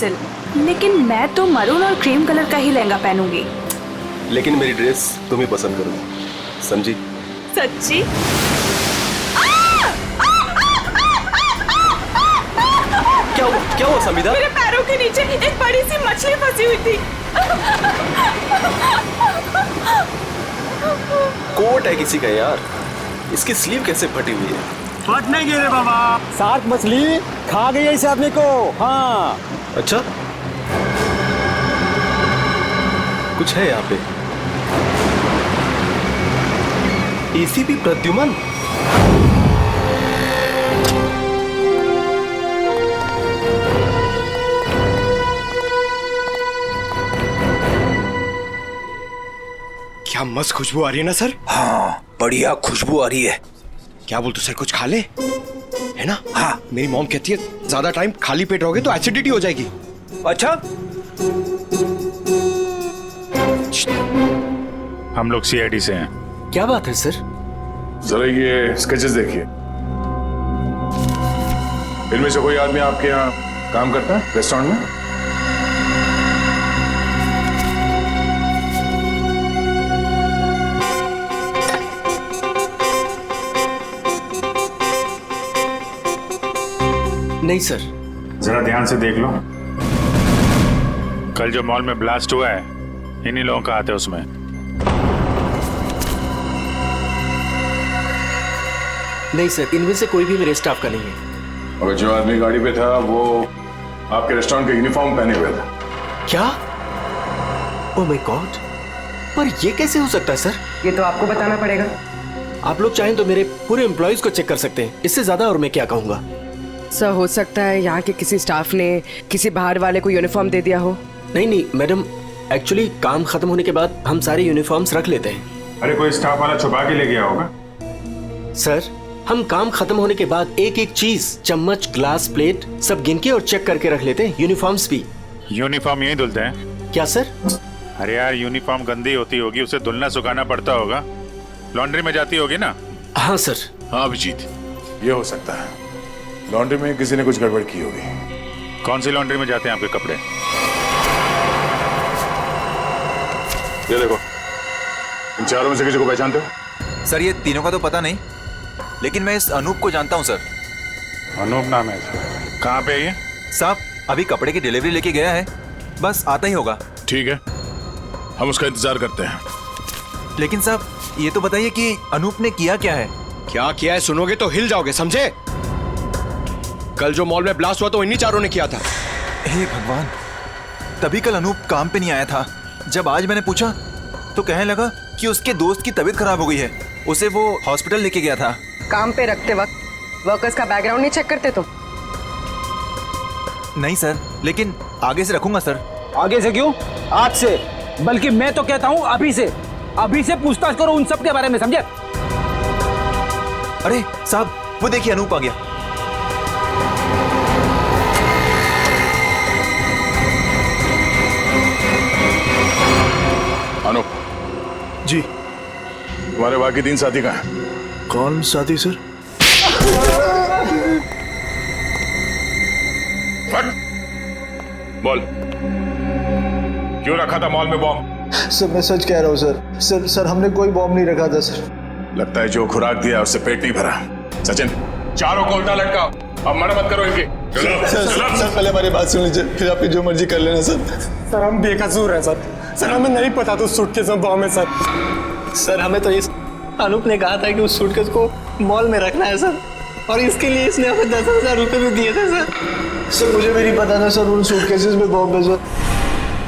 लेकिन मैं तो मरून और क्रीम कलर का ही लहंगा पहनूंगी। लेकिन मेरी ड्रेस तुम ही पसंद करो, समझी? सच्ची? क्या हुआ संविदा? मेरे पैरों के नीचे एक बड़ी सी मछली फंसी हुई थी। कोट है किसी का यार, इसकी स्लीव कैसे फटी हुई है? फट नहीं गिरे बाबा, शार्क मछली खा गई है इस आदमी को। हाँ अच्छा, कुछ है यहाँ पे। एसीपी प्रद्युमन, क्या मस्त खुशबू आ रही है ना सर? हाँ बढ़िया खुशबू आ रही है। क्या बोलते सर, कुछ खा ले, है ना? हाँ, मेरी मॉम कहती है ज्यादा टाइम खाली पेट रहोगे तो एसिडिटी हो जाएगी। अच्छा, हम लोग सीआईडी से हैं। क्या बात है सर? जरा ये स्केचेस देखिए। इनमें से कोई आदमी आपके यहाँ काम करता है रेस्टोरेंट में? नहीं सर। जरा ध्यान से देख लो। कल जो मॉल में ब्लास्ट हुआ है, इन्हीं लोगों का हाथ है उसमें। नहीं सर, इनमें से कोई भी मेरे स्टाफ का नहीं है। और जो आदमी गाड़ी पे था वो आपके रेस्टोरेंट का यूनिफॉर्म पहने हुए था। क्या? ओह माय गॉड, पर ये कैसे हो सकता है सर? ये तो आपको बताना पड़ेगा। आप लोग चाहें तो मेरे पूरे एम्प्लॉइज को चेक कर सकते हैं, इससे ज्यादा और मैं क्या कहूँगा। सर हो सकता है यहाँ के किसी स्टाफ ने किसी बाहर वाले को यूनिफॉर्म दे दिया हो। नहीं मैडम, एक्चुअली काम खत्म होने के बाद हम सारे यूनिफॉर्म्स रख लेते हैं। अरे कोई स्टाफ वाला छुपा के ले गया होगा। सर, हम काम खत्म होने के बाद एक एक चीज, चम्मच, ग्लास, प्लेट सब गिन के और चेक करके रख लेते हैं। यूनिफॉर्म्स भी। यूनिफॉर्म यही धुलते हैं क्या सर? अरे यार, यूनिफॉर्म गंदी होती होगी, उसे धुलना सुखाना पड़ता होगा, लॉन्ड्री में जाती होगी ना। हाँ सर। हाँ अभिजीत, ये हो सकता है लॉन्ड्री में किसी ने कुछ गड़बड़ की होगी। कौन सी लॉन्ड्री में जाते हैं आपके कपड़े? ये देखो, इन चारों में से किसी को पहचानते हो? सर ये तीनों का तो पता नहीं, लेकिन मैं इस अनूप को जानता हूँ सर। अनूप नाम है इसका। कहाँ पे है ये? साहब अभी कपड़े की डिलीवरी लेके गया है, बस आता ही होगा। ठीक है, हम उसका इंतजार करते हैं। लेकिन साहब ये तो बताइए कि अनूप ने किया क्या है? क्या किया है सुनोगे तो हिल जाओगे, समझे? कल जो मॉल में ब्लास्ट हुआ तो इन्हीं चारों ने किया था। हे भगवान, तभी कल अनूप काम पे नहीं आया था। जब आज मैंने पूछा तो कहने लगा कि उसके दोस्त की तबीयत खराब हो गई है, उसे वो हॉस्पिटल लेके गया था। काम पे रखते वक्त वर्कर्स का बैकग्राउंड नहीं चेक करते तो? नहीं सर, लेकिन आगे से रखूंगा सर। आगे से क्यों? आज से। बल्कि मैं तो कहता हूँ अभी से पूछताछ करो उन सब के बारे में, समझे? अरे साहब वो देखिए अनूप आ गया। अनूप जी। तुम्हारे बाकी 3 साथी कहाँ हैं? कौन साथी सर? फट बोल, क्यों रखा था मॉल में बॉम्ब? सर मैं सच कह रहा हूँ सर। सर हमने कोई बॉम्ब नहीं रखा था सर। लगता है जो खुराक दिया उससे पेट नहीं भरा। सचिन, चारों को उल्टा लटकाओ, अब मना मत करो इनकी। सर पहले हमारी बात सुन लीजिए, फिर आप जो मर्जी कर लेना सर। सर हम बेकसूर हैं सर हमें नहीं पता था सूटकेस में बॉम्ब है सर हमें तो इस अनूप ने कहा था कि उस सूटकेस को मॉल में रखना है सर, और इसके लिए इसने हमें 10,000 रुपये भी दिए थे सर मुझे भी नहीं पता था सर उन सूटकेसेस में बॉम्ब है सर।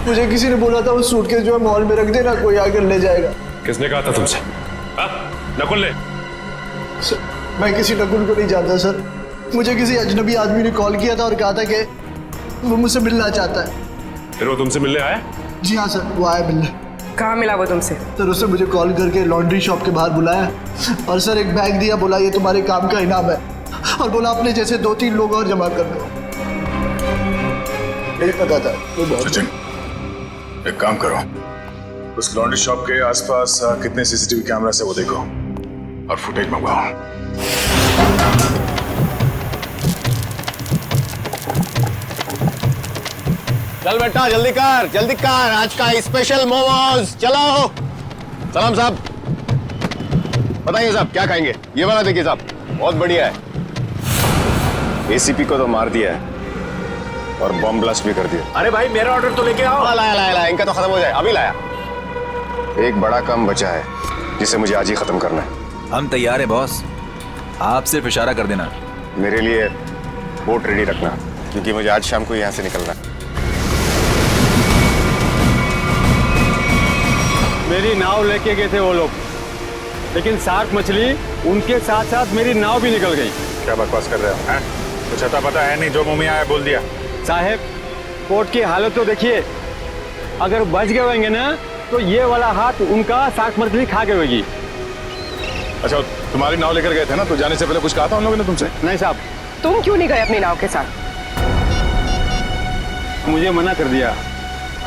मुझे किसी ने बोला था उस सूटकेस जो है मॉल में रख देना, कोई आकर ले जाएगा। किसने कहा था तुमसे? नकुल ने? सर मैं किसी नकुल को नहीं जानता सर। मुझे किसी अजनबी आदमी ने कॉल किया था और कहा था कि वो मुझसे मिलना चाहता है। फिर वो तुमसे मिलने आया? जी हाँ सर, वो आया मिलने। कहाँ मिला वो तुमसे? सर उसने मुझे कॉल करके लॉन्ड्री शॉप के बाहर बुलाया और सर एक बैग दिया, बोला ये तुम्हारे काम का इनाम है, और बोला अपने जैसे 2-3 लोग और जमा कर दो। नहीं पता था वो। सचिन एक काम करो, उस लॉन्ड्री शॉप के आसपास कितने सीसीटीवी कैमरा से वो देखो और फुटेज मंगवाओ। चल बेटा जल्दी कर आज का स्पेशल मोमोज चलो। सलाम साहब, बताइए साहब क्या खाएंगे? ये वाला देखिए साहब, बहुत बढ़िया है। एसीपी को तो मार दिया है और बॉम्ब ब्लास्ट भी कर दिया। अरे भाई मेरा ऑर्डर तो लेके आओ। लाया इनका तो खत्म हो जाए, अभी लाया। एक बड़ा काम बचा है जिसे मुझे आज ही खत्म करना है। हम तैयार है बॉस, आप सिर्फ इशारा कर देना। मेरे लिए बोट रेडी रखना, क्योंकि मुझे आज शाम को यहाँ से निकलना है। मेरी नाव लेके गए थे वो लोग, लेकिन शार्क मछली उनके साथ साथ मेरी नाव भी निकल गई। क्या बकवास कर रहे हो? हैं? कुछ अता पता है नहीं, जो मुंह में आया बोल दिया। साहब कोर्ट की हालत तो देखिए, अगर बच गए होंगे ना तो ये वाला हाथ उनका शार्क मछली खा गई होगी। अच्छा तुम्हारी नाव लेकर गए थे ना, तो जाने से पहले कुछ कहा था उन लोगों ने तुमसे? नहीं साहब, तुम क्यों नहीं गए अपनी नाव के साथ? मुझे मना कर दिया,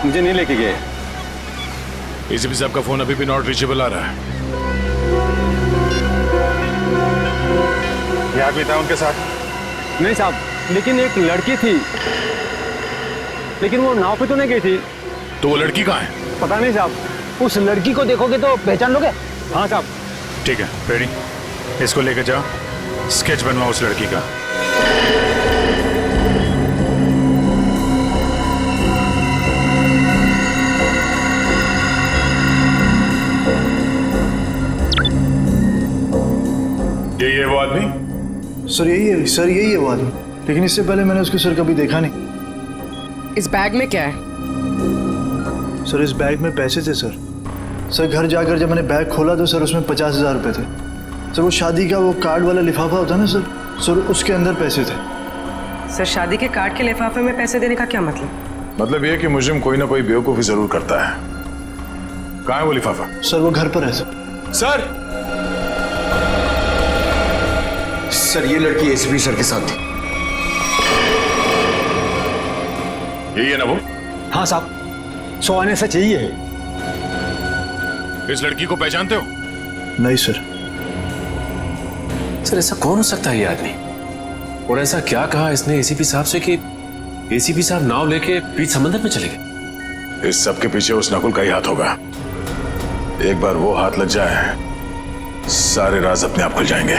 मुझे नहीं लेके गए। एसीपी साहब का फोन अभी भी नॉट रीचेबल आ रहा है। ये आदमी था उनके साथ? नहीं साहब, लेकिन एक लड़की थी, लेकिन वो नाव पे तो नहीं गई थी। तो वो लड़की कहाँ है? पता नहीं साहब, उस लड़की को देखोगे तो पहचान लोगे। हाँ साहब। ठीक है रेडी, इसको लेकर जाओ, स्केच बनवाओ उस लड़की का। यही है वो आदमी? सर यही है वो आदमी, लेकिन इससे पहले मैंने उसको सर कभी देखा नहीं। इस बैग में क्या है? सर इस बैग में पैसे थे सर। सर घर जाकर जब मैंने बैग खोला तो सर उसमें 50,000 रुपये थे। सर वो शादी का वो कार्ड वाला लिफाफा होता है ना सर उसके अंदर पैसे थे। सर शादी के कार्ड के लिफाफे में पैसे देने का क्या मतलब? मतलब ये कि मुजरिम कोई ना कोई बेवकूफी जरूर करता है। कहाँ है वो लिफाफा? सर वो घर पर है सर। सर ये लड़की एसीपी सर के साथ थी। यही है ना वो? हाँ साहब, सो आने से चाहिए है। इस लड़की को पहचानते हो? नहीं सर। सर ऐसा कौन हो सकता है ये आदमी? और ऐसा क्या कहा इसने एसीपी साहब से कि एसीपी साहब नाव लेके बीच समंदर में चले गए? इस सब के पीछे उस नकुल का ही हाथ होगा। एक बार वो हाथ लग जाए, सारे राज अपने आप खुल जाएंगे।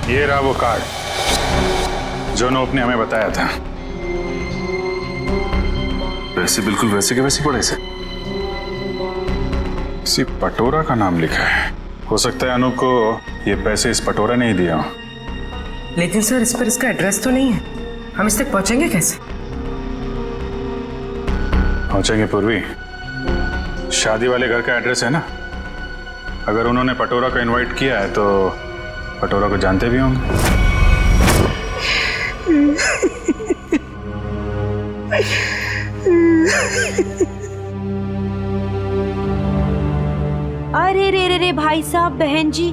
ये रहा वो कार्ड जो नोप ने हमें बताया था। पैसे बिल्कुल वैसे के वैसे पड़े से। किसी पटोरा का नाम लिखा है। हो सकता है अनूप को ये पैसे इस पटोरा ने ही दिया हो। लेकिन सर इस पर इसका एड्रेस तो नहीं है, हम इस तक पहुंचेंगे कैसे? पहुंचेंगे पूर्वी, शादी वाले घर का एड्रेस है ना। अगर उन्होंने पटोरा को इनवाइट किया है तो पटोरा को जानते भी होंगे। अरे रे भाई साहब, बहन जी,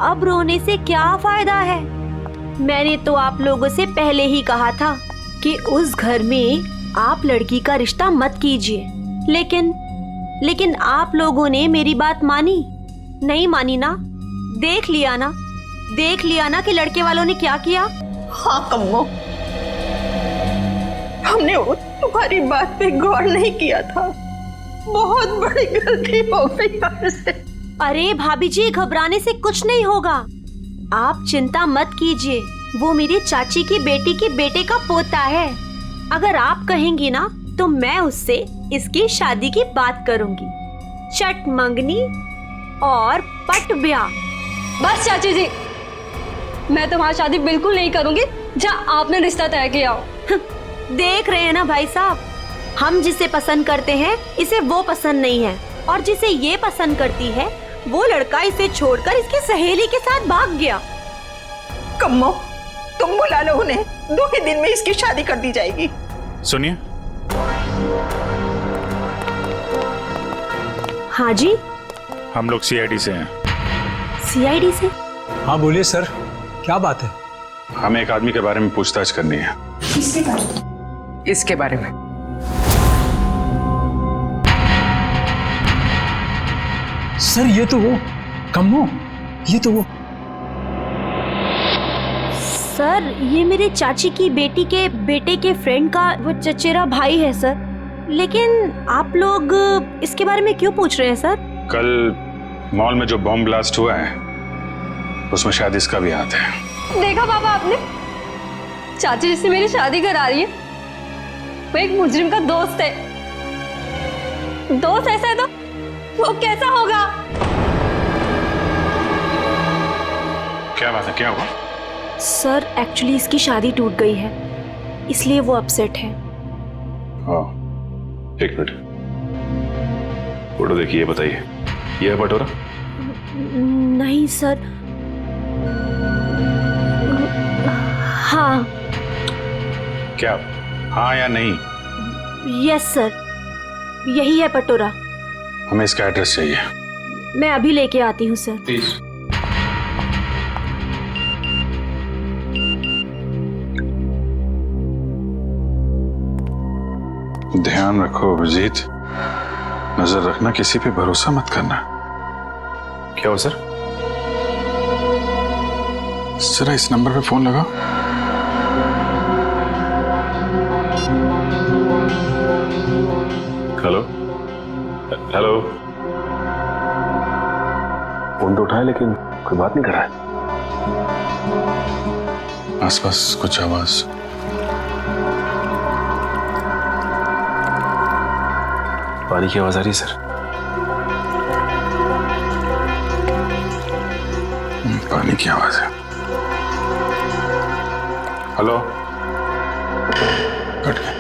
अब रोने से क्या फायदा है? मैंने तो आप लोगों से पहले ही कहा था कि उस घर में आप लड़की का रिश्ता मत कीजिए, लेकिन आप लोगों ने मेरी बात मानी नहीं मानी ना? देख लिया ना कि लड़के वालों ने क्या किया। हाँ कम्मो, हमने तुम्हारी बात पे गौर नहीं किया था। बहुत बड़ी गलती हो गई हमसे। अरे भाभी जी, घबराने से कुछ नहीं होगा, आप चिंता मत कीजिए। वो मेरी चाची की बेटी के बेटे का पोता है। अगर आप कहेंगी ना तो मैं उससे इसकी शादी की बात करूंगी। चट मंगनी और पट ब्याह। बस चाची जी, मैं तुम्हारी शादी बिल्कुल नहीं करूंगी जहाँ आपने रिश्ता तय किया हो। देख रहे हैं ना भाई साहब, हम जिसे पसंद करते हैं इसे वो पसंद नहीं है, और जिसे ये पसंद करती है वो लड़का इसे छोड़कर इसकी सहेली के साथ भाग गया। कम्मो, तुम बुला लो उन्हें, 2 ही दिन में इसकी शादी कर दी जाएगी। सुनिए। हाँ जी, हम लोग सीआईडी से हैं। सीआईडी से? हाँ बोलिए सर, क्या बात है? हमें एक आदमी के बारे में पूछताछ करनी है। इसके बारे में? सर ये तो वो कम्मो, ये तो वो। सर ये मेरे चाची की बेटी के बेटे के फ्रेंड का वो चचेरा भाई है सर। लेकिन आप लोग इसके बारे में क्यों पूछ रहे हैं सर? कल मॉल में जो बॉम्ब ब्लास्ट हुआ है उसमें शायद इसका भी हाथ है। देखा पापा आपने, चाची जिससे मेरी शादी करा रही है वो एक मुजरिम का दोस्त है। दोस्त ऐसा है तो वो कैसा होगा? क्या बात है, क्या हुआ? सर एक्चुअली इसकी शादी टूट गई है, इसलिए वो अपसेट है। हाँ, एक मिनट, फोटो देखिए, बताइए ये है पटोरा? नहीं सर। हाँ। क्या हाँ या नहीं? यस सर, यही है पटोरा। हमें इसका एड्रेस चाहिए। मैं अभी लेके आती हूँ सर। प्लीज। ध्यान रखो अभिजीत, नजर रखना, किसी पे भरोसा मत करना। क्या हो सर? जरा इस नंबर पे फोन लगाओ। Hello hello. फोन तो उठाया लेकिन कोई बात नहीं कर रहा है। आसपास कुछ आवाज। पानी की आवाज आ रही है सर। पानी की आवाज है। हेलो, कट गया।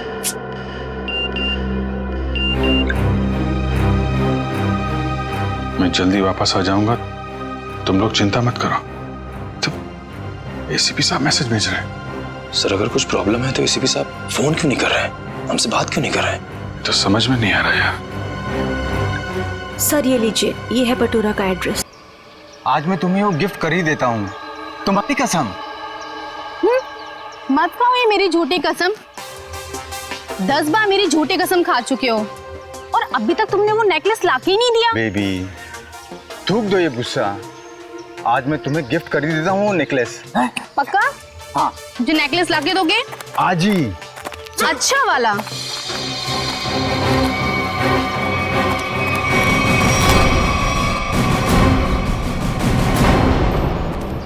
मैं जल्दी वापस आ जाऊंगा, तुम लोग चिंता मत करो। तो एसीपी साहब मैसेज भेज रहे हैं। सर अगर कुछ प्रॉब्लम है तो एसीपी साहब फोन क्यों नहीं कर रहे हैं, हमसे बात क्यों नहीं कर रहे हैं? तो समझ में नहीं आ रहा यार। सर ये लीजिए, ये है पटोरा का एड्रेस। आज मैं तुम्हें वो गिफ्ट कर ही देता हूँ, तुम्हारी कसम। मत खाओ ये मेरी झूठी कसम। 10 बार मेरी झूठी कसम खा चुके हो और अभी तक तुमने वो नेकलेस लाके ही नहीं दिया। बेबी थूक दो ये गुस्सा, आज मैं तुम्हें गिफ्ट कर ही देता हूँ वो नेकलेस। पक्का? हाँ। जो नेकलेस लाके दोगे? आज ही। अच्छा वाला।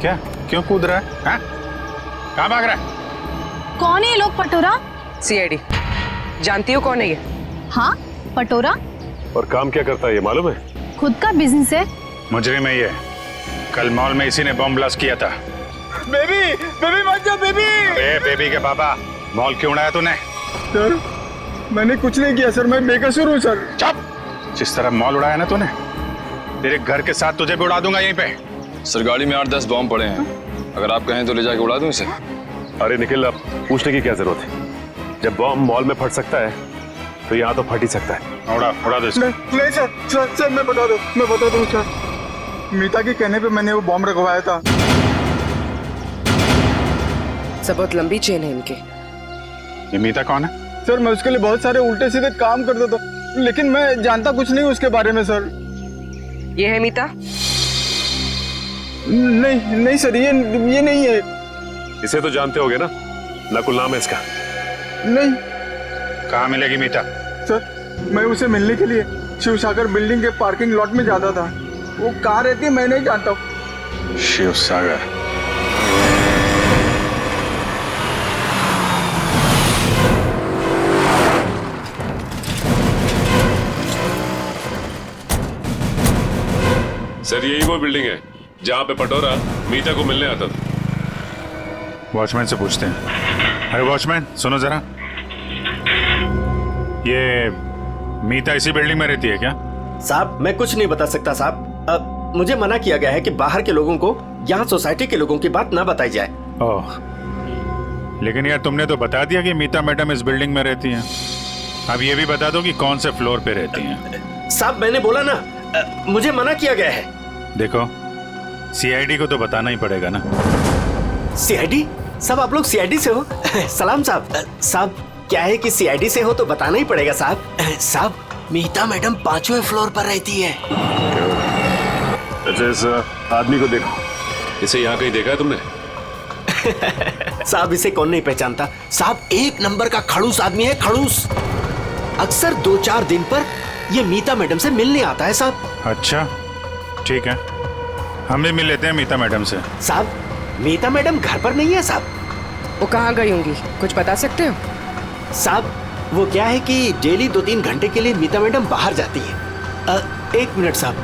क्या, क्यों कूद रहा है? हाँ? कहाँ भाग रहा है? कौन है ये लोग? पटोरा? सीआईडी। जानती हो कौन है ये? हाँ पटोरा। और काम क्या करता है ये मालूम है? खुद का बिजनेस है। मुजरिम है ये, कल मॉल में इसी ने बॉम्ब ब्लास्ट किया था। बेबी बेबी मत जाओ बेबी। ए बेबी के बाबा, मॉल क्यों उड़ाया तूने? सर मैंने कुछ नहीं किया सर, मैं बेकसूर हूँ सर। चुप! जिस तरह मॉल उड़ाया ना तूने, तेरे घर के साथ तुझे भी उड़ा दूंगा यहीं पे। सर गाड़ी में 8-10 बॉम्ब पड़े हैं, अगर आप कहें तो ले जाके उड़ा दूं इसे। अरे निखिल, अब पूछने की क्या जरूरत है? जब बॉम्ब मॉल में फट सकता है तो यहाँ तो फट ही सकता है। उड़ा दो इसको। नहीं सर मैं बता दूँ सर, मीता के कहने पे मैंने वो बॉम्ब रखवाया था। सब बहुत लंबी चेन है इनके। ये मीता कौन है? सर मैं उसके लिए बहुत सारे उल्टे सीधे काम करता था, लेकिन मैं जानता कुछ नहीं उसके बारे में सर। ये है मीता? नहीं सर, ये नहीं है। इसे तो जानते होगे ना, नकुल नाम है इसका। नहीं। कहाँ मिलेगी मीता? सर मैं उसे मिलने के लिए शिवसागर बिल्डिंग के पार्किंग लॉट में जाता था, वो कहाँ रहती है मैं नहीं जानता हूँ। शिवसागर? सर यही वो बिल्डिंग है जहाँ पे पटोरा मीता को मिलने आता था। वॉचमैन से पूछते हैं। अरे वॉचमैन सुनो जरा, ये मीता इसी बिल्डिंग में रहती है क्या? साहब मैं कुछ नहीं बता सकता साहब, मुझे मना किया गया है कि बाहर के लोगों को यहाँ सोसाइटी के लोगों की बात ना बताई जाए। ओह, लेकिन यार तुमने तो बता दिया कि मीता मैडम इस बिल्डिंग में रहती हैं। अब ये भी बता दो कि कौन से फ्लोर पे रहती हैं। साहब मैंने बोला ना, मुझे मना किया गया है। देखो सीआईडी को तो बताना ही पड़ेगा ना। सीआईडी? साहब आप लोग सीआईडी से हो? सलाम साहब। साहब क्या है कि सीआईडी से हो तो बताना ही पड़ेगा साहब। साहब मीता मैडम 5वें फ्लोर पर रहती है। से इस आदमी को देखो। इसे यहाँ कहीं देखा है तुमने? साहब इसे कौन नहीं पहचानता। साहब एक नंबर का खड़ूस आदमी है, खड़ूस। अक्सर 2-4 दिन पर ये मीता मैडम से मिलने आता है साहब। अच्छा ठीक है, हम भी मिल लेते हैं मीता मैडम से। साहब मीता मैडम घर पर नहीं है साहब। वो कहाँ गई होंगी, कुछ बता सकते हो? साहब वो क्या है कि डेली 2-3 घंटे के लिए मीता मैडम बाहर जाती है। 1 मिनट साहब।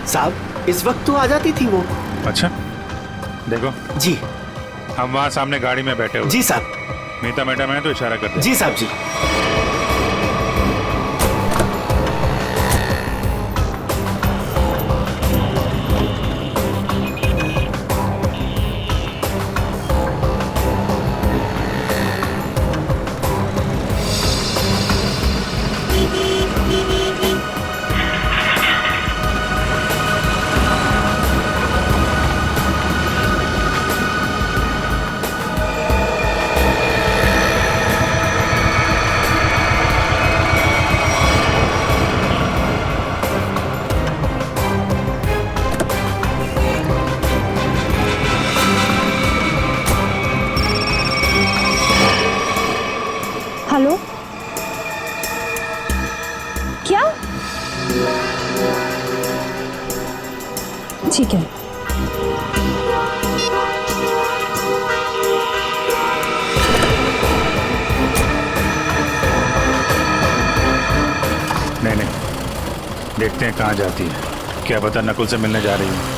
साहब इस वक्त तो आ जाती थी वो। अच्छा देखो जी, हम वहाँ सामने गाड़ी में बैठे हुए। जी साहब। मीता मैडम है तो इशारा कर दे। जी साहब जी। हेलो, क्या? ठीक है। नहीं, देखते हैं कहाँ जाती है। क्या पता नकुल से मिलने जा रही है।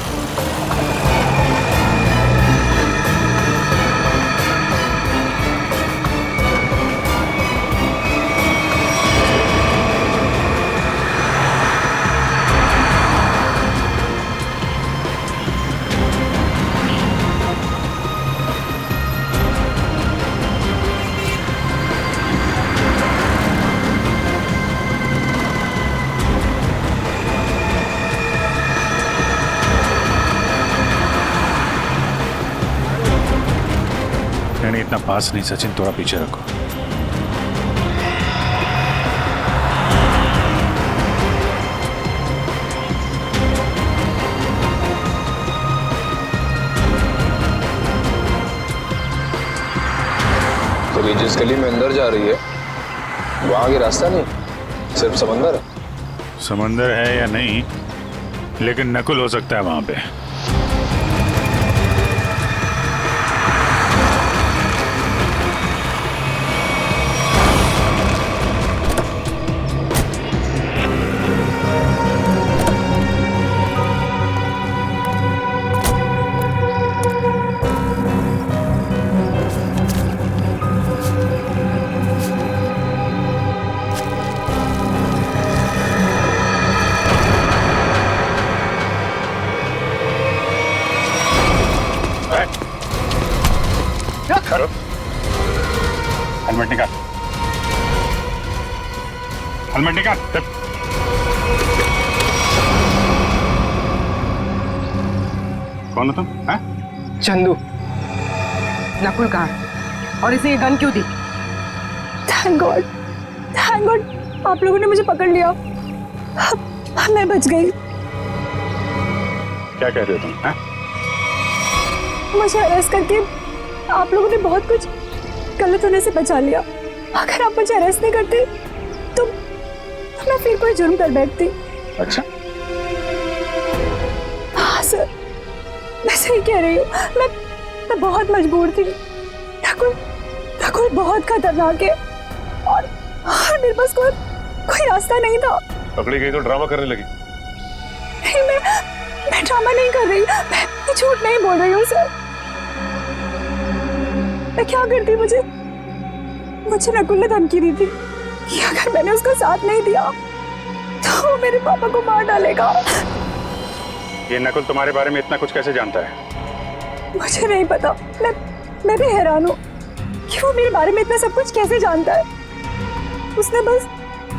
नहीं, इतना पास नहीं सचिन, थोड़ा पीछे रखो। तो ये जिस गली में अंदर जा रही है वहां आगे रास्ता नहीं, सिर्फ समंदर है। समंदर है या नहीं, लेकिन नकुल हो सकता है वहां पे। हेलमेट निकाल, हेलमेट निकाल। कौन हो तुम? चंदू। नकुल कहाँ, और इसे ये गन क्यों दी? थैंक गॉड, थैंक गॉड आप लोगों ने मुझे पकड़ लिया। मैं बच गई। क्या कह रहे हो तुम? मुझे अरेस्ट करके आप लोगों ने बहुत कुछ गलत होने से बचा लिया। अगर आप मुझे अरेस्ट नहीं करते तो मैं फिर कोई जुर्म कर बैठती। अच्छा, हाँ सर, मैं सही कह रही हूँ। मैं बहुत मजबूर थी। नकुल बहुत खतरनाक है और मेरे पास कोई रास्ता नहीं था। पकड़ी गई तो ड्रामा करने लगी। नहीं, मैं ड्रामा नहीं कर रही, मैं झूठ नहीं बोल रही हूँ सर। मैं क्या करती, मुझे नकुल ने धमकी दी थी कि अगर मैंने उसका साथ नहीं दिया तो वो मेरे पापा को मार डालेगा। ये नकुल तुम्हारे बारे में इतना कुछ कैसे जानता है? मुझे नहीं पता, मैं भी हैरान हूँ कि वो मेरे बारे में इतना सब कुछ कैसे जानता है। उसने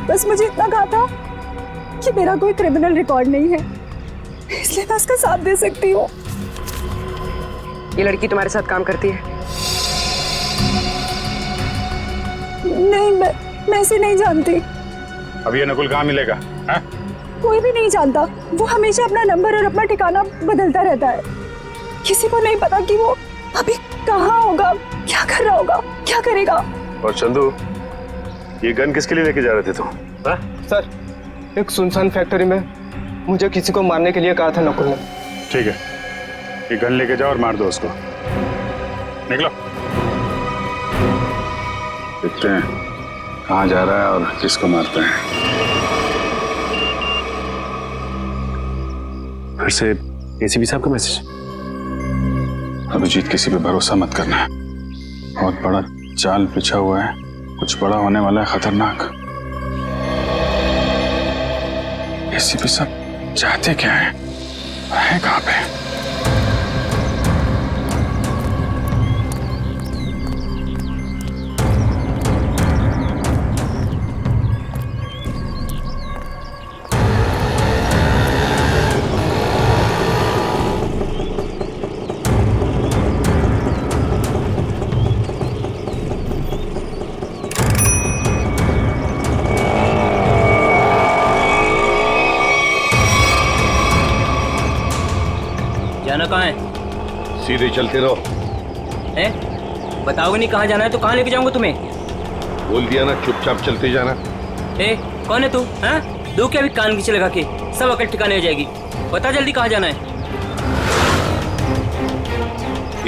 बस मुझे इतना कहा था कि मेरा कोई क्रिमिनल रिकॉर्ड नहीं है, इसलिए मैं उसका साथ दे सकती हूँ। ये लड़की तुम्हारे साथ काम करती है? नहीं, मैं इसे नहीं जानती। अब ये नकुल कहाँ मिलेगा? कोई भी नहीं जानता। वो हमेशा अपना नंबर और अपना ठिकाना बदलता रहता है। किसी को नहीं पता कि वो अभी कहाँ होगा, क्या कर रहा होगा, क्या करेगा। और चंदू, ये गन किसके लिए लेके जा रहे थे तुम? सर, एक सुनसान फैक्ट्री में मुझे किसी को मारने के लिए कहा था नकुल ने। ठीक है, ये गन लेके जाओ और मार दो उसको। निकलो। देखते हैं कहाँ जा रहा है और किसको मारते हैं। फिर से एसीपी साहब का मैसेज। अभिजीत, किसी पे भरोसा मत करना है। बहुत बड़ा जाल बिछा हुआ है, कुछ बड़ा होने वाला है, खतरनाक। एसीपी साहब चाहते क्या है कहाँ पे? जाना कहाँ है? सीधे चलते रहो। बताओगे नहीं कहाँ जाना है तो कहाँ लेके जाऊंगा तुम्हें? बोल दिया ना, चुपचाप चलते जाना। कौन है तू? दो क्या भी कान नीचे लगा के, सब अकल ठिकाने हो जाएगी। बता जल्दी कहाँ जाना है।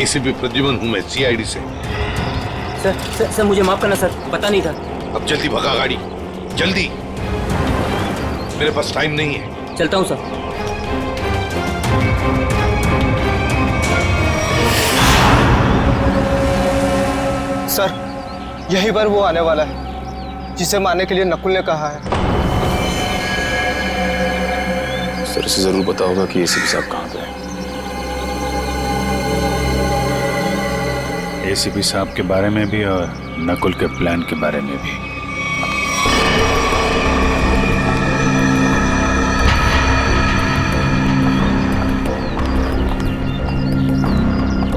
एसीपी प्रद्युमन हूँ मैं, सीआईडी से। सर मुझे माफ करना सर, पता नहीं था। अब जल्दी भगा गाड़ी, जल्दी, मेरे पास टाइम नहीं है। चलता हूँ सर। सर, यही बार वो आने वाला है जिसे मारने के लिए नकुल ने कहा है। सर से जरूर पता होगा कि एसीपी साहब कहाँ पे हैं। एसीपी साहब के बारे में भी और नकुल के प्लान के बारे में भी।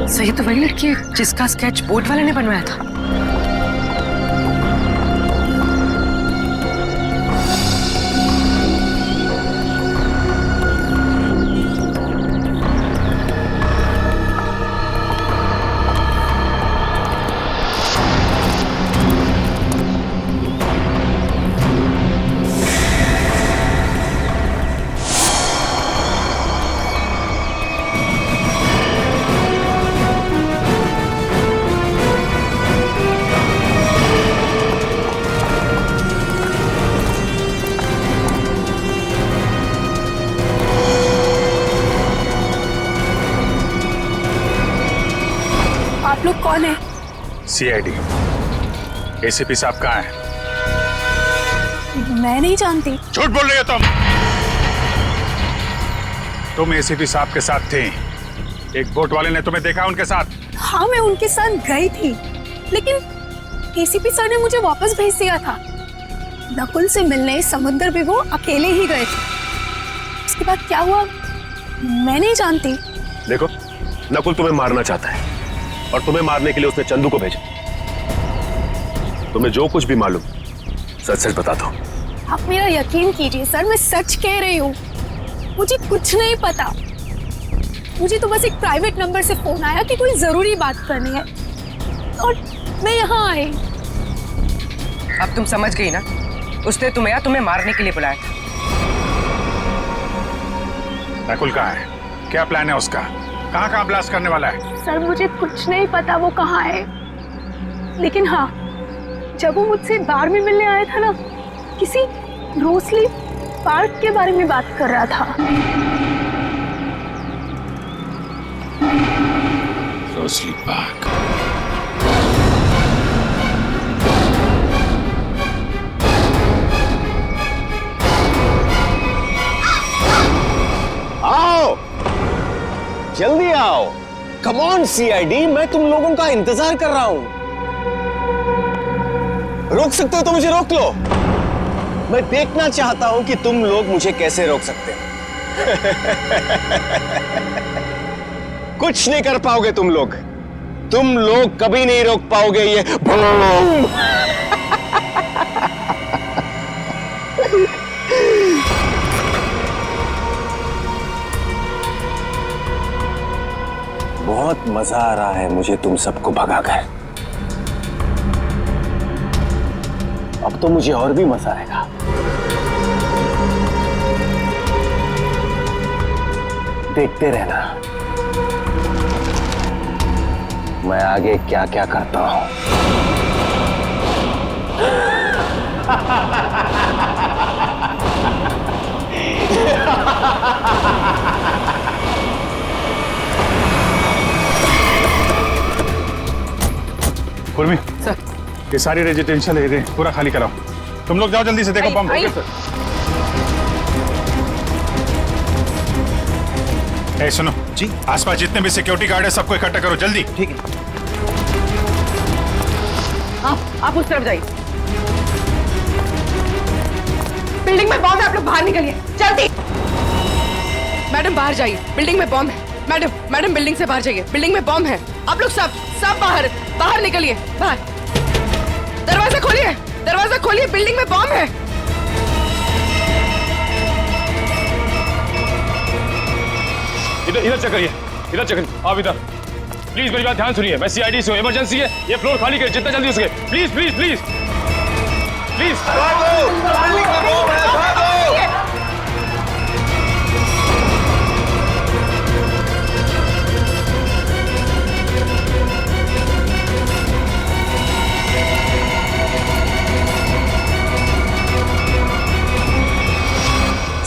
सही तो वही लड़की है जिसका स्केच बोर्ड वाले ने बनवाया था। आप लोग कौन है? सीआईडी। एसीपी साहब कहाँ हैं? मैं नहीं जानती। झूठ बोल रही हो तुम एसीपी साहब के साथ थे। एक बोट वाले ने तुम्हें देखा उनके साथ? हाँ, मैं उनके साथ गई थी, लेकिन एसीपी सर ने मुझे वापस भेज दिया था। नकुल से मिलने समुद्र भी वो अकेले ही गए थे। उसके बाद क्या हुआ मैं नहीं जानती। देखो, नकुल तुम्हें मारना चाहता है और तुम्हें मारने के लिए उसने चंदू को भेजा। तुम्हें जो कुछ भी मालूम सच सच बता दो। आप मेरा यकीन कीजिए सर, मैं सच कह रही हूँ। मुझे कुछ नहीं पता। मुझे तो बस एक प्राइवेट नंबर से फोन आया कि कोई जरूरी बात करनी है और मैं यहाँ आई। अब तुम समझ गई ना, उसने तुम्हें मारने के लिए बुलाया था। नकुल कहाँ है? क्या प्लान है उसका? कहाँ ब्लास्ट करने वाला है? सर मुझे कुछ नहीं पता वो कहाँ है, लेकिन हाँ, जब वो मुझसे बार में मिलने आया था ना, किसी रोसली पार्क के बारे में बात कर रहा था। Rosalie park? आओ, जल्दी आओ। कम ऑन सीआईडी, मैं तुम लोगों का इंतजार कर रहा हूं। रोक सकते हो तो मुझे रोक लो। मैं देखना चाहता हूं कि तुम लोग मुझे कैसे रोक सकते हो। कुछ नहीं कर पाओगे तुम लोग कभी नहीं रोक पाओगे ये बूम। बहुत मजा आ रहा है मुझे तुम सबको भगाकर। अब तो मुझे और भी मजा आएगा। देखते रहना मैं आगे क्या क्या करता हूं। उर्मी, ये सारी रेजिडेंशियल एरिया पूरा खाली कराओ। तुम लोग जाओ जल्दी से, देखो बम। ए सुनो जी, आसपास जितने भी सिक्योरिटी गार्ड है सबको इकट्ठा करो जल्दी। ठीक है। आप उस तरफ जाइए। बिल्डिंग में बॉम्ब है, आप लोग बाहर निकलिए जल्दी। मैडम बाहर जाइए, बिल्डिंग में बॉम्ब है। मैडम बिल्डिंग से बाहर जाइए, बिल्डिंग में बॉम्ब है। आप लोग सब बाहर निकलिए, बाहर। दरवाजा खोलिए, बिल्डिंग में बॉम्ब है। इधर चेक करिए, आप इधर प्लीज मेरी बात ध्यान सुनिए। मैं सीआईडी से हूँ, इमरजेंसी है, ये फ्लोर खाली करिए जितना जल्दी हो सके। Please please please please.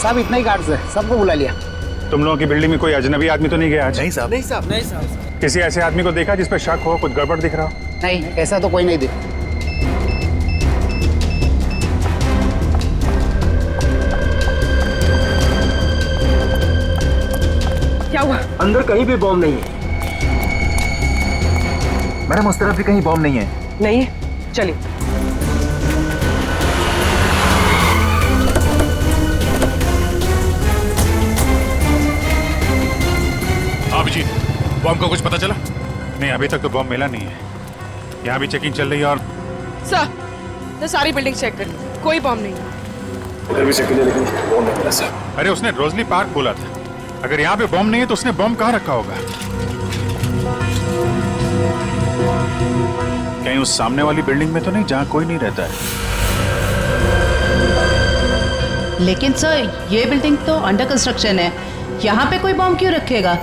साहब इतना ही गार्ड्स है, सबको बुला लिया। तुम लोगों की बिल्डिंग में कोई अजनबी आदमी तो नहीं गया आज? नहीं साहब। नहीं साहब। किसी ऐसे आदमी को देखा जिस पे शक हो, कुछ गड़बड़ दिख रहा हो? नहीं, ऐसा तो कोई नहीं दिखा। क्या हुआ? अंदर कहीं भी बॉम्ब नहीं है। मैडम उस तरफ भी कहीं बॉम्ब नहीं है। नहीं है, चलिए। अभिजीत, बॉम्ब का कुछ पता चला? नहीं, अभी तक तो बॉम्ब मिला नहीं है। यहाँ भी चेकिंग चल रही है। और सर सारी बिल्डिंग चेक करिए, कोई बॉम्ब नहीं है। इधर भी चेक कीजिए, लेकिन बॉम्ब नहीं मिला सर। अरे उसने रोजली पार्क बोला था। अगर यहाँ पे बॉम्ब नहीं है तो उसने बॉम्ब कहाँ रखा होगा? कहीं उस सामने वाली बिल्डिंग में तो नहीं जहाँ कोई नहीं रहता है? लेकिन सर ये बिल्डिंग तो अंडर कंस्ट्रक्शन है, यहाँ पे कोई बॉम्ब क्यों रखेगा?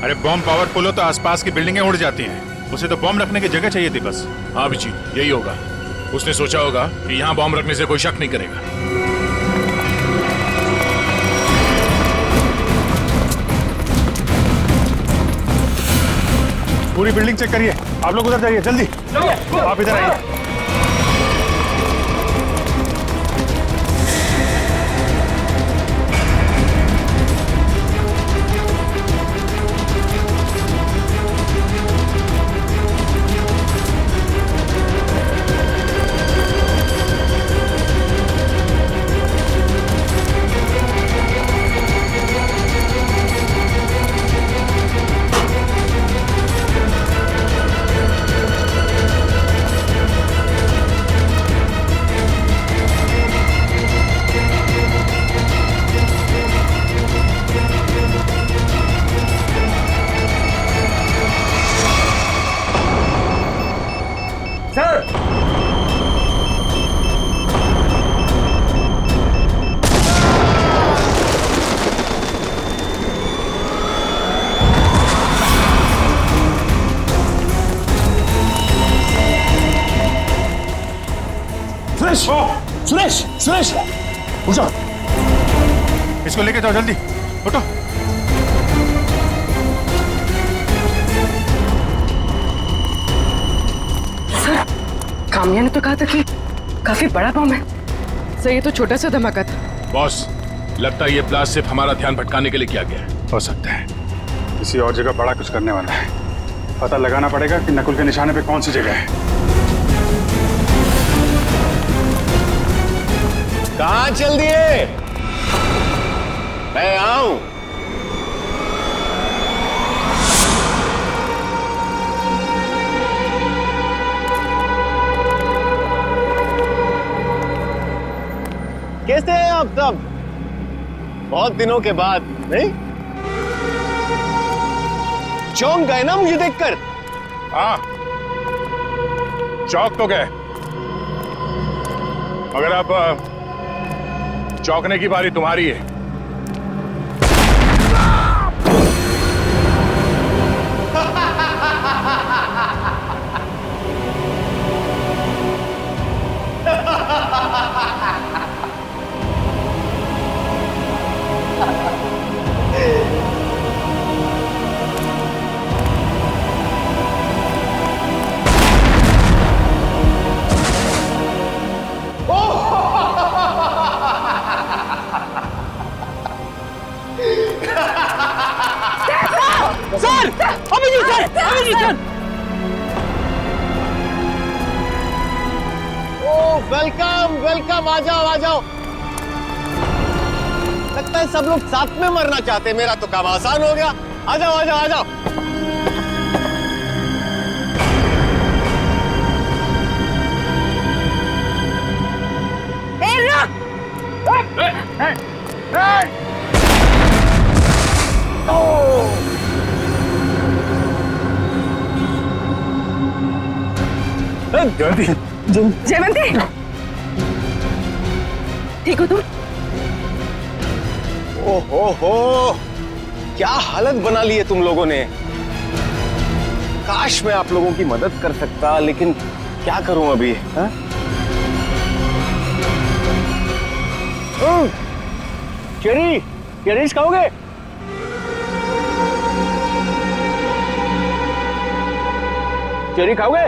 अरे बॉम्ब पावरफुल हो तो आसपास की बिल्डिंगें उड़ जाती हैं। उसे तो बॉम्ब रखने की जगह चाहिए थी बस। हाँ जी, यही होगा। उसने सोचा होगा कि यहाँ बॉम्ब रखने से कोई शक नहीं करेगा। पूरी बिल्डिंग चेक करिए। आप लोग उधर जाइए जल्दी। आप इधर आइए। सुरेश उठो। इसको लेके जाओ जल्दी, उठो। सर काम्या ने तो कहा था कि काफी बड़ा बम है। सर ये तो छोटा सा धमाका था। बॉस, लगता है ये प्लास सिर्फ हमारा ध्यान भटकाने के लिए किया गया है। हो सकता है किसी और जगह बड़ा कुछ करने वाला है। पता लगाना पड़ेगा कि नकुल के निशाने पे कौन सी जगह है। कहाँ चल दिए? मैं आऊं। कैसे हैं आप सब? बहुत दिनों के बाद, नहीं? चौंक गए ना मुझे देखकर? हाँ, चौक तो गए, मगर अब चौंकने की बारी तुम्हारी है। Sir, Abhijit sir, Abhijit sir. ओ वेलकम वेलकम, आ जाओ आ जाओ। लगता है सब लोग साथ में मरना चाहते हैं, मेरा तो काम आसान हो गया। आ जाओ आ जाओ आ जाओ। जयवंती, ठीक हो तुम? ओहो, क्या हालत बना ली है तुम लोगों ने। काश मैं आप लोगों की मदद कर सकता, लेकिन क्या करूं अभी। हाँ? चेरीज खाओगे? चेरी खाओगे?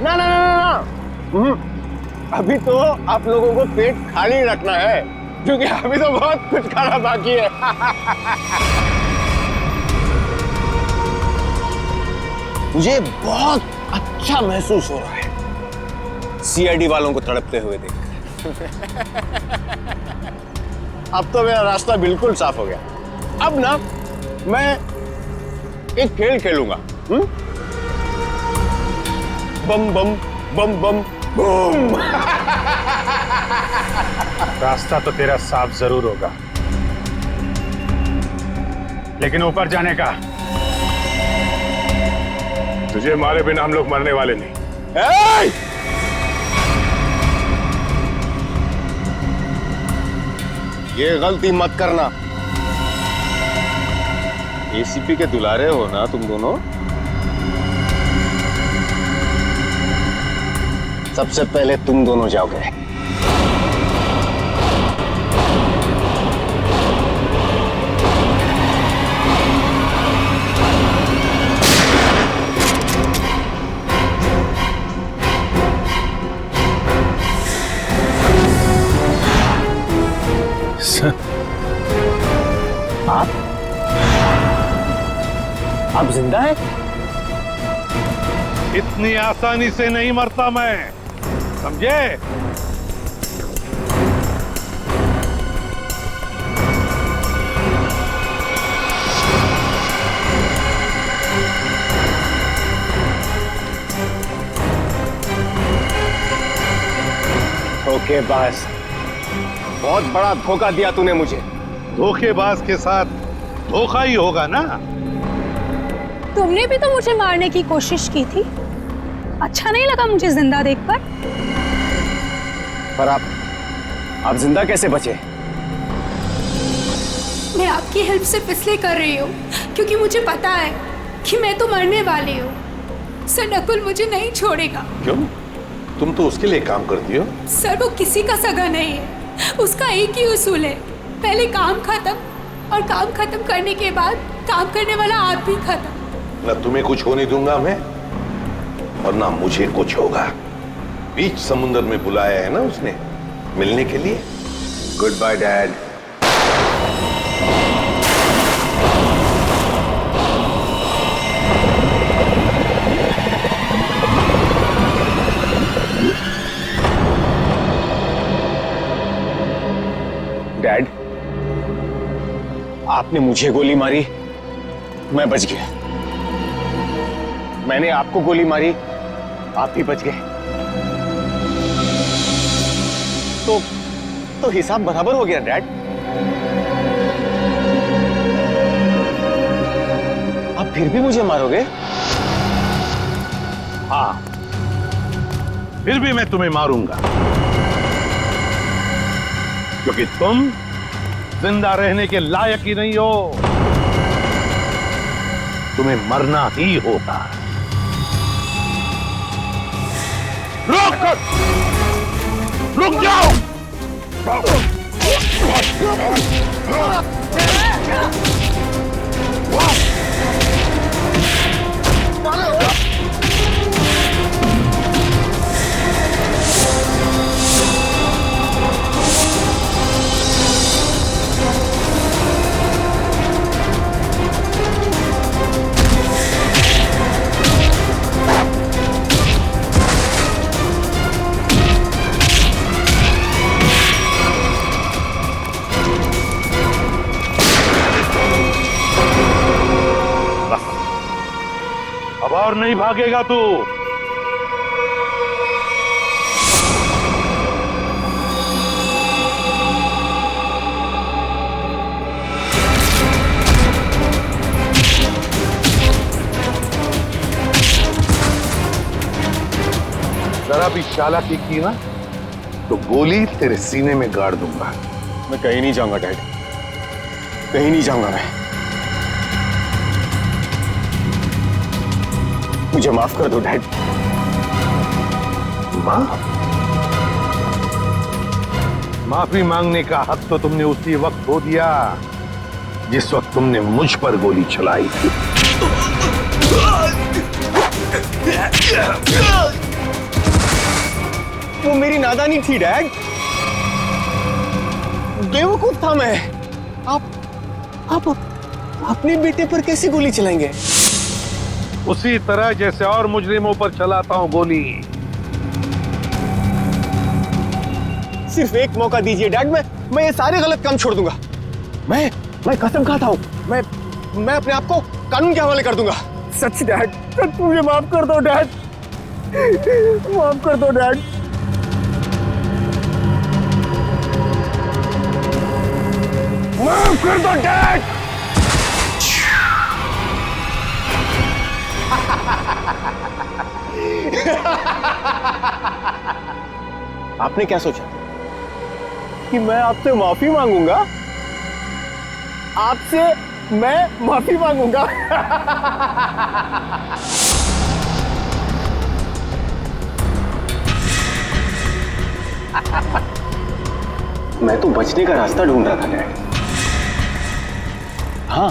ना ना ना ना, अभी तो आप लोगों को पेट खाली रखना है, क्योंकि अभी तो बहुत कुछ खाना बाकी है। मुझे बहुत अच्छा महसूस हो रहा है सीआईडी वालों को तड़पते हुए देखकर। अब तो मेरा रास्ता बिल्कुल साफ हो गया। अब ना मैं एक खेल खेलूंगा। बम बम बम बम बूम। रास्ता तो तेरा साफ जरूर होगा, लेकिन ऊपर जाने का तुझे मारे बिना हम लोग मरने वाले नहीं। ये गलती मत करना। एसीपी के दुलारे हो ना तुम दोनों। सबसे पहले तुम दोनों जाओगे। आप जिंदा हैं? इतनी आसानी से नहीं मरता मैं, समझे? धोखेबाज, बहुत बड़ा धोखा दिया तूने मुझे। धोखेबाज के साथ धोखा ही होगा ना। तुमने भी तो मुझे मारने की कोशिश की थी। अच्छा नहीं लगा मुझे जिंदा देखकर। पर आप जिंदा कैसे बचे? मैं आपकी हेल्प सिर्फ इसलिए कर रही हूँ क्योंकि मुझे पता है कि मैं तो मरने वाली हूँ। सर नकुल मुझे नहीं छोड़ेगा। क्यों? तुम तो उसके लिए काम करती हो। सर वो किसी का सगा नहीं है, उसका एक ही उसूल है, पहले काम खत्म और काम खत्म करने के बाद काम करने वाला आदमी खत्म। ना तुम्हें कुछ होने दूंगा मैं, और ना मुझे कुछ होगा। बीच समुद्र में बुलाया है ना उसने मिलने के लिए। Good bye dad. डैड, आपने मुझे गोली मारी, मैं बच गया। मैंने आपको गोली मारी, आप भी बच गए। तो हिसाब बराबर हो गया डैड। फिर भी मुझे मारोगे? हाँ, फिर भी मैं तुम्हें मारूंगा, क्योंकि तुम जिंदा रहने के लायक ही नहीं हो। तुम्हें मरना ही होगा। रुक जाओ! अब और नहीं भागेगा तू। जरा भी चालाकी की ना तो गोली तेरे सीने में गाड़ दूंगा। मैं कहीं नहीं जाऊंगा डैड, कहीं नहीं जाऊंगा मैं। मुझे माफ कर दो डैड। माफी मांगने का हक तो तुमने उसी वक्त खो दिया जिस वक्त तुमने मुझ पर गोली चलाई थी। वो मेरी नादानी थी डैड, बेवकूफ था मैं। आप अपने बेटे पर कैसे गोली चलाएंगे? उसी तरह जैसे और मुजरिमों पर चलाता हूं गोली। सिर्फ एक मौका दीजिए डैड, मैं ये सारे गलत काम छोड़ दूंगा। मैं कसम खाता हूं, मैं अपने आप को कानून के हवाले कर दूंगा। सच डैड, सच मुझे माफ कर दो डैड, माफ कर दो डैड। माफ कर दो डैड। आपने क्या सोचा कि मैं आपसे माफी मांगूंगा? आपसे मैं माफी मांगूंगा? मैं तो बचने का रास्ता ढूंढ रहा था डैड। हाँ,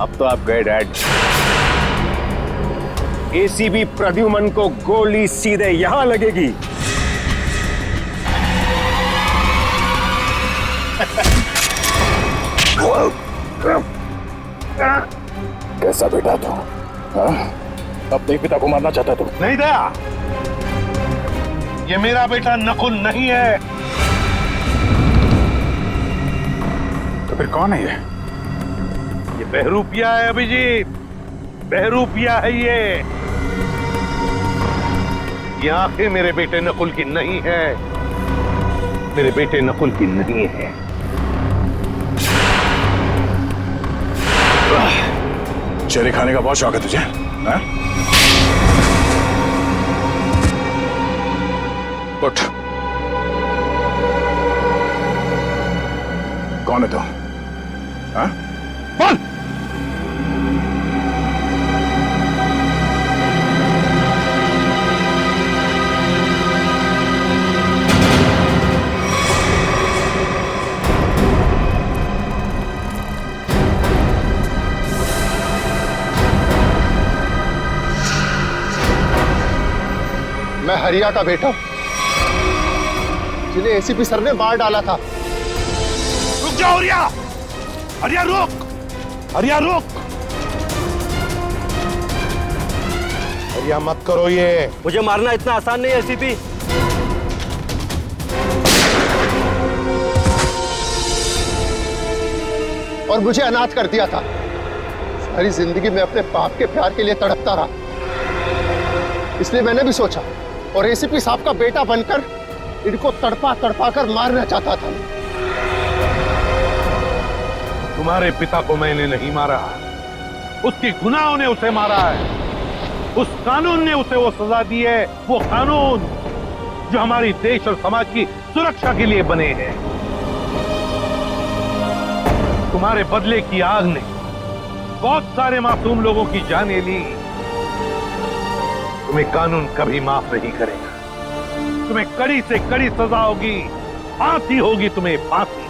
अब तो आप गए डैड। एसीबी प्रद्युमन को गोली सीधे यहां लगेगी। कैसा बेटा तू? अपने पिता को मारना चाहता तू? नहीं दया, ये मेरा बेटा नकुल नहीं है। तो फिर कौन है ये? ये बहरूपिया है अभिजीत, बहरूपिया है ये। आंखें मेरे बेटे नकुल की नहीं है, मेरे बेटे नकुल की नहीं है। चेरी खाने का बहुत शौक है तुझे, हाँ? उठ। कौन है तू? हाँ? बोल। मैं हरिया का बेटा, जिन्हें एसीपी सर ने मार डाला था। रुक जाओ हरिया, हरिया रुक, हरिया रुक, हरिया मत करो ये। मुझे मारना इतना आसान नहीं है एसीपी। और मुझे अनाथ कर दिया था। सारी जिंदगी में अपने बाप के प्यार के लिए तड़पता रहा, इसलिए मैंने भी सोचा और एसीपी साहब का बेटा बनकर इनको तड़पा तड़पा कर मारना चाहता था। तुम्हारे पिता को मैंने नहीं मारा, उसके गुनाहों ने उसे मारा है, उस कानून ने उसे वो सजा दी है, वो कानून जो हमारी देश और समाज की सुरक्षा के लिए बने हैं। तुम्हारे बदले की आग ने बहुत सारे मासूम लोगों की जानें ली। तुम्हें कानून कभी माफ नहीं करेगा। तुम्हें कड़ी से कड़ी सजा होगी, फांसी होगी तुम्हें, फांसी।